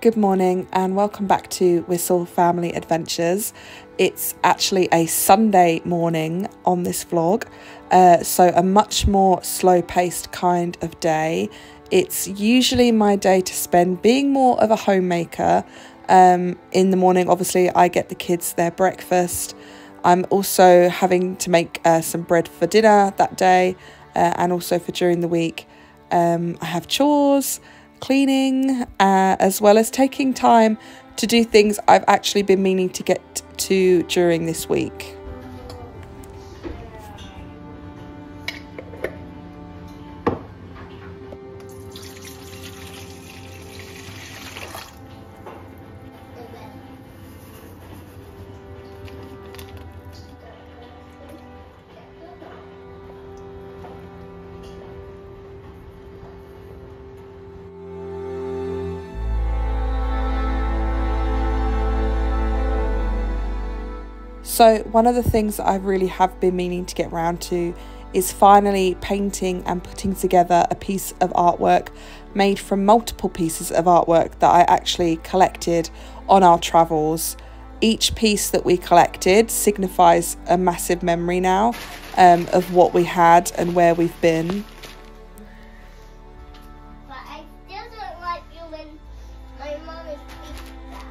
Good morning and welcome back to Wistl Family Adventures. It's actually a Sunday morning on this vlog, so a much more slow-paced kind of day. It's usually my day to spend being more of a homemaker. In the morning, obviously, I get the kids their breakfast. I'm also having to make some bread for dinner that day and also for during the week. I have chores, cleaning, as well as taking time to do things I've actually been meaning to get to during this week. So one of the things that I really have been meaning to get around to is finally painting and putting together a piece of artwork made from multiple pieces of artwork that I actually collected on our travels. Each piece that we collected signifies a massive memory now of what we had and where we've been. But I still don't like you when my mom is that.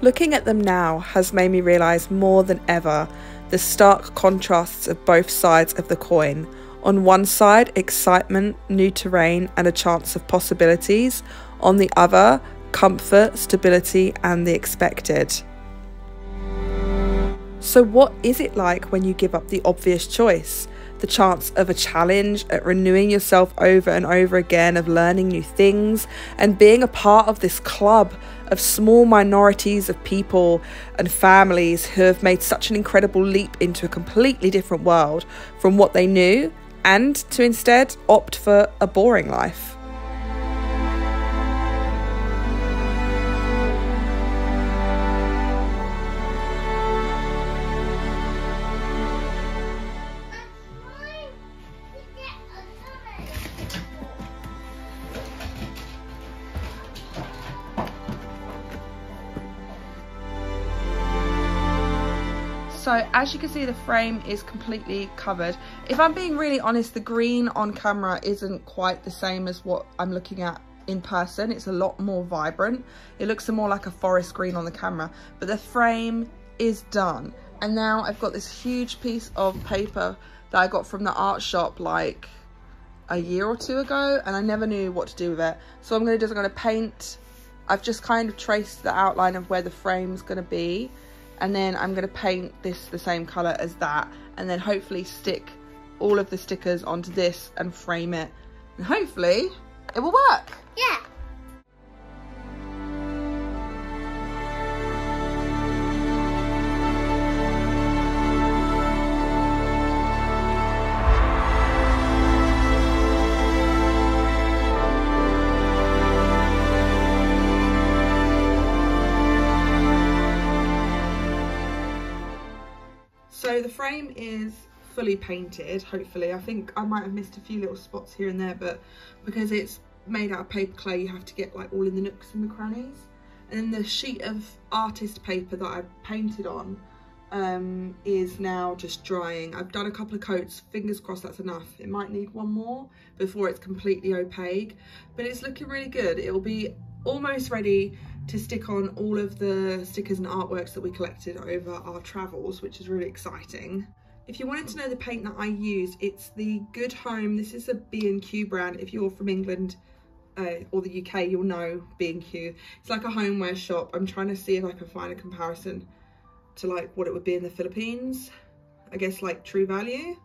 Looking at them now has made me realise more than ever the stark contrasts of both sides of the coin. On one side, excitement, new terrain and a chance of possibilities. On the other, comfort, stability and the expected. So what is it like when you give up the obvious choice? The chance of a challenge, at renewing yourself over and over again, of learning new things and being a part of this club of small minorities of people and families who have made such an incredible leap into a completely different world from what they knew, and to instead opt for a boring life. So as you can see, the frame is completely covered. If I'm being really honest, the green on camera isn't quite the same as what I'm looking at in person. It's a lot more vibrant. It looks more like a forest green on the camera, but the frame is done. And now I've got this huge piece of paper that I got from the art shop like a year or two ago, and I never knew what to do with it. So what I'm going to do is I'm going to paint. I've just kind of traced the outline of where the frame's going to be. And then I'm going to paint this the same colour as that, and then hopefully stick all of the stickers onto this and frame it. And hopefully it will work. Yeah. So the frame is fully painted, hopefully. I think I might have missed a few little spots here and there, but because it's made out of paper clay, you have to get like all in the nooks and the crannies. And then the sheet of artist paper that I painted on is now just drying. I've done a couple of coats, fingers crossed that's enough. It might need one more before it's completely opaque, but it's looking really good. It will be almost ready to stick on all of the stickers and artworks that we collected over our travels, which is really exciting. If you wanted to know the paint that I use, it's the Good Home. This is a B&Q brand. If you're from England or the UK, you'll know B&Q. It's like a homeware shop. I'm trying to see if I can find a comparison to like what it would be in the Philippines. I guess like True Value.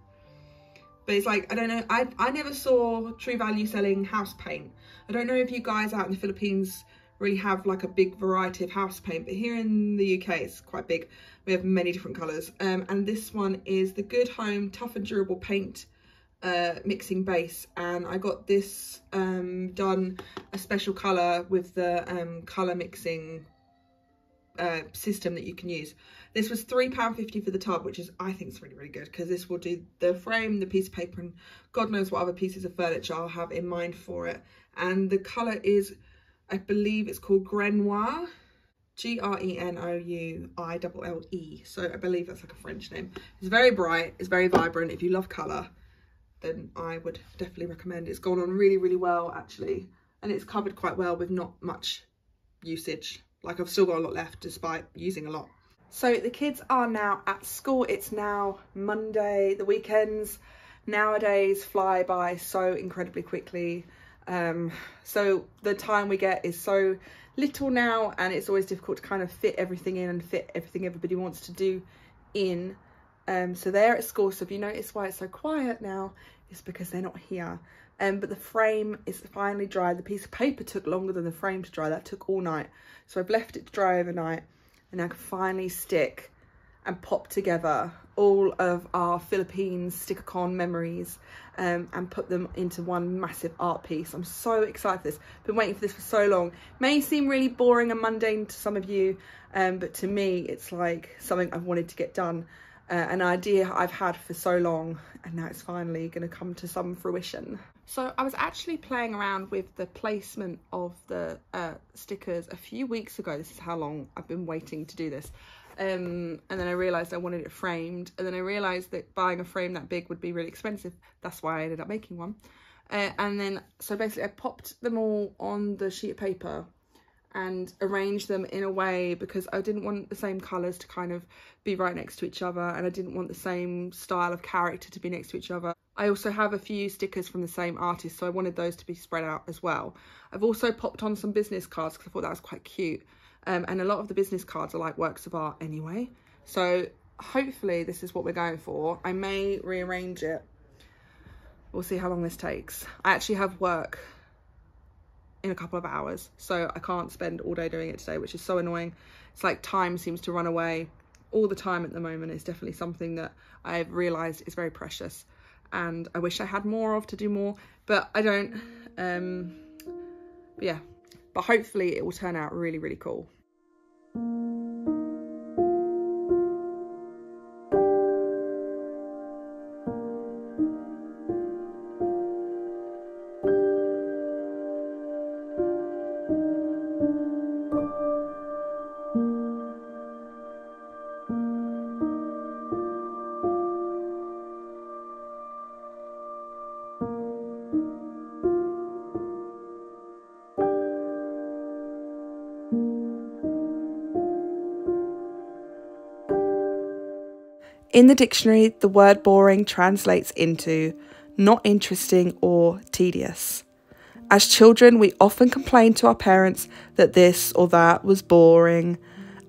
But it's like, I don't know, I never saw True Value selling house paint. I don't know if you guys out in the Philippines really have like a big variety of house paint, but here in the UK it's quite big. We have many different colours, and this one is the Good Home Tough and Durable Paint mixing base, and I got this done a special colour with the colour mixing system that you can use. This was £3.50 for the tub, which is, I think, is really, really good, because this will do the frame, the piece of paper, and God knows what other pieces of furniture I'll have in mind for it. And the colour is, I believe it's called Grenoir, Grenoue. So I believe that's like a French name. It's very bright, it's very vibrant. If you love colour, then I would definitely recommend it. It's gone on really, really well, actually. And it's covered quite well with not much usage. Like, I've still got a lot left despite using a lot. So the kids are now at school. It's now Monday. The weekends nowadays fly by so incredibly quickly. So the time we get is so little now, and it's always difficult to kind of fit everything in and fit everything everybody wants to do in. So they're at school. So if you notice why it's so quiet now, it's because they're not here. But the frame is finally dry. The piece of paper took longer than the frame to dry. That took all night. So I've left it to dry overnight, and I can finally stick and pop together all of our Philippines sticker-con memories, and put them into one massive art piece. I'm so excited for this. Been waiting for this for so long. May seem really boring and mundane to some of you, but to me it's like something I've wanted to get done, an idea I've had for so long, and now it's finally going to come to some fruition. So I was actually playing around with the placement of the stickers a few weeks ago. This is how long I've been waiting to do this. And then I realised I wanted it framed, and then I realised that buying a frame that big would be really expensive. That's why I ended up making one. And then, so basically I popped them all on the sheet of paper and arranged them in a way, because I didn't want the same colours to kind of be right next to each other, and I didn't want the same style of character to be next to each other. I also have a few stickers from the same artist, so I wanted those to be spread out as well. I've also popped on some business cards because I thought that was quite cute. And a lot of the business cards are like works of art anyway. So hopefully this is what we're going for. I may rearrange it. We'll see how long this takes. I actually have work in a couple of hours, so I can't spend all day doing it today, which is so annoying. It's like time seems to run away all the time at the moment. It's definitely something that I've realised is very precious, and I wish I had more of to do more, but I don't. But yeah, but hopefully it will turn out really, really cool. In the dictionary, the word boring translates into not interesting or tedious. As children, we often complain to our parents that this or that was boring.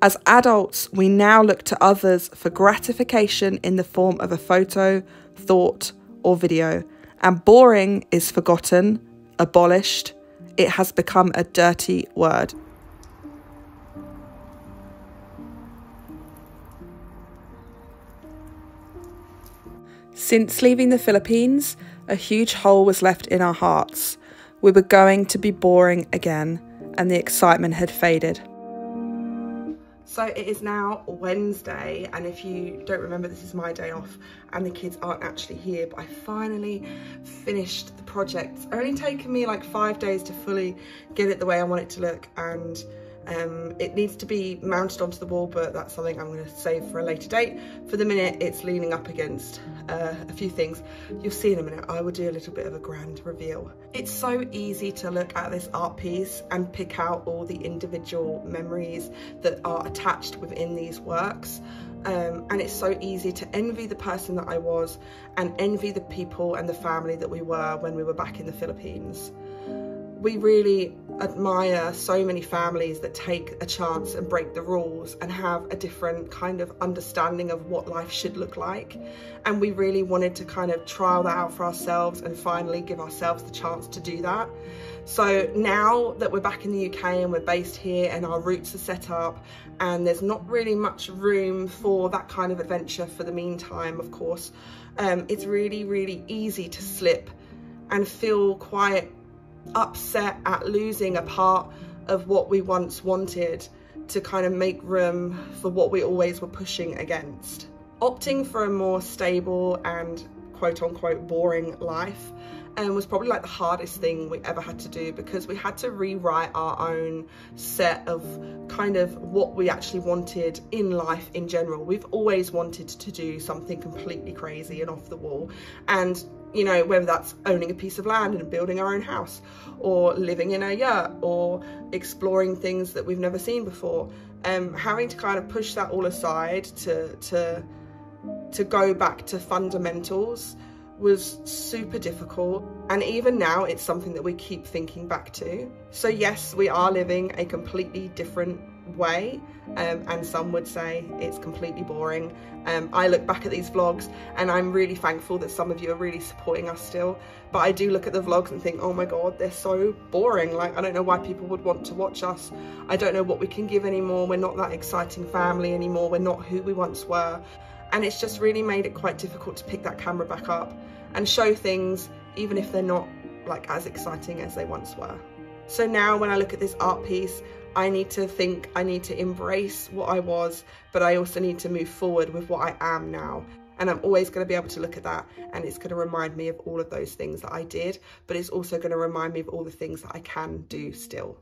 As adults, we now look to others for gratification in the form of a photo, thought, or video. And boring is forgotten, abolished. It has become a dirty word. Since leaving the Philippines, a huge hole was left in our hearts. We were going to be boring again, and the excitement had faded. So it is now Wednesday, and if you don't remember, this is my day off, and the kids aren't actually here, but I finally finished the project. It's only taken me like 5 days to fully get it the way I want it to look, and it needs to be mounted onto the wall, but that's something I'm going to save for a later date. For the minute, it's leaning up against a few things. You'll see in a minute. I will do a little bit of a grand reveal. It's so easy to look at this art piece and pick out all the individual memories that are attached within these works. And it's so easy to envy the person that I was and envy the people and the family that we were when we were back in the Philippines. We really admire so many families that take a chance and break the rules and have a different kind of understanding of what life should look like. And we really wanted to kind of trial that out for ourselves and finally give ourselves the chance to do that. So now that we're back in the UK and we're based here and our roots are set up, and there's not really much room for that kind of adventure for the meantime, of course, it's really, really easy to slip and feel quite upset at losing a part of what we once wanted to kind of make room for what we always were pushing against. Opting for a more stable and quote unquote boring life was probably like the hardest thing we ever had to do, because we had to rewrite our own set of kind of what we actually wanted in life in general. We've always wanted to do something completely crazy and off the wall, and you know, whether that's owning a piece of land and building our own house, or living in a yurt, or exploring things that we've never seen before, having to kind of push that all aside to go back to fundamentals was super difficult. And even now it's something that we keep thinking back to. So yes, we are living a completely different way, and some would say it's completely boring. I look back at these vlogs and I'm really thankful that some of you are really supporting us still, but I do look at the vlogs and think, oh my god, they're so boring. Like, I don't know why people would want to watch us. I don't know what we can give anymore. We're not that exciting family anymore. We're not who we once were. And it's just really made it quite difficult to pick that camera back up and show things, even if they're not like as exciting as they once were. So now when I look at this art piece, I need to think, I need to embrace what I was, but I also need to move forward with what I am now. And I'm always going to be able to look at that, and it's going to remind me of all of those things that I did, but it's also going to remind me of all the things that I can do still.